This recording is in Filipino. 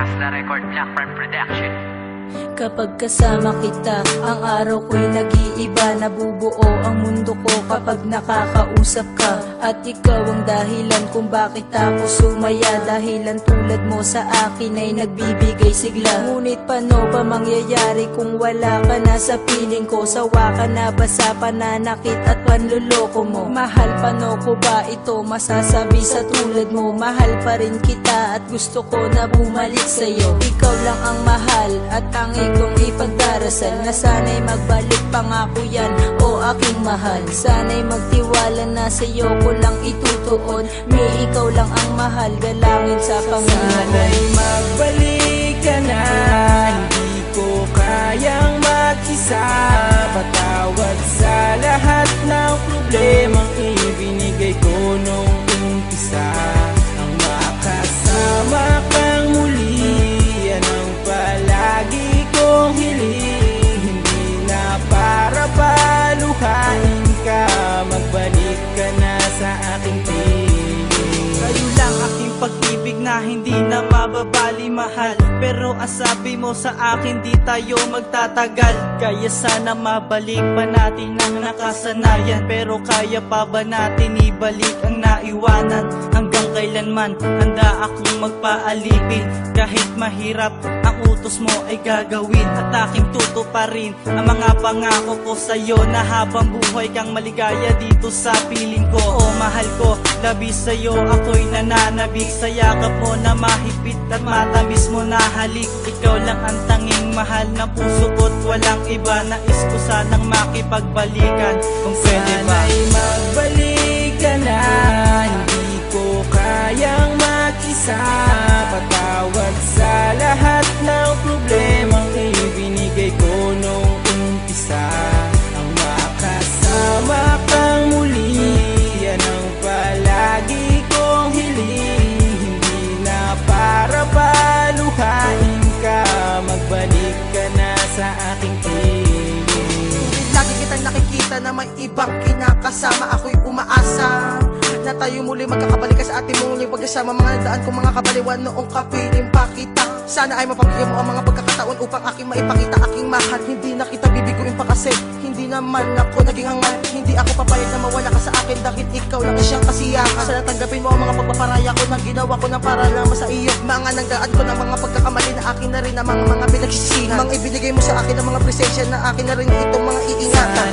Hustler Record, Black Prime Production. Kapag kasama kita, ang araw ko'y nag-iiba. Nabubuo ang mundo ko kapag nakakausap ka. At ikaw ang dahilan kung bakit ako sumaya. Dahilan tulad mo sa akin ay nagbibigay sigla. Ngunit paano ba mangyayari kung wala ka na sa piling ko? Sawa ka na ba sa pananakit at panluloko mo? Mahal, paano ko ba ito masasabi sa tulad mo? Mahal pa rin kita at gusto ko na bumalik sa'yo. Ikaw lang ang mahal at tangi kong ipagdarasal na sana'y magbalik, pangako yan o aking mahal. Sana'y magtiwala na sa'yo ko lang itutuon. May ikaw lang ang mahal, galangin sa Panginoon. Sana'y magbalik ka na, hindi ko kayang mag-isa. Patawad sa lahat ng problemang ibinigay ko nung umpisa. Ang makasama kang muli, yan ang palagi kong hiling. Hindi na para paluhain ka, magbalik ka na sa aking piling. Kayo lang aking pag-ibig na hindi na mababali, mahal. Pero ang sabi mo sa akin, di tayo magtatagal. Kaya sana mabalik pa natin ang nakasanayan. Pero kaya pa ba natin ibalik ang naiwanan? Hanggang kailanman handa akong magpaalipin. Kahit mahirap ang utos mo ay gagawin. At aking tutuparin ang mga pangako ko sa'yo, na habang buhay kang maligaya dito sa piling ko. O mahal ko, labis sa'yo ako'y nananabik. Sa yakap mo na mahigpit at matamis mo na halik. Ikaw lang ang tanging mahal na puso ko't walang iba. Nais ko sanang makipagbalikan kung pwede ba. Sana'y magbalik ka na, hindi ko kayang mag-isa. Patawad sa lahat ng problemang ibinigay ko nung umpisa. Ang makasama kang muli, yan ang palagi kong hiling. Hindi na para paluhain ka, magbalik ka na sa aking piling. Lagi kitang nakikita na may ibang kinakasama. Ako'y umaasa na tayo muli magkakabalik sa ating muling pagkasama. Mga daan kong mga kabaliwan noong kapiling pa kita. Sana ay mapagyan mo ang mga pagkakataon upang aking maipakita aking mahal. Hindi na kita bibiguin pa kasi hindi naman ako naging hangal. Hindi ako papayag na mawala ka sa akin dahil ikaw lang siyang kasiyahan. Sana tanggapin mo ang mga pagpaparaya ko na ginawa ko na para naman sa iyo. Mga nagdaan ko ng mga pagkakamali na akin na rin ang mga pinagsisihan. Mga ibinigay mo sa akin ng mga presensya na akin na rin itong mga iingatan.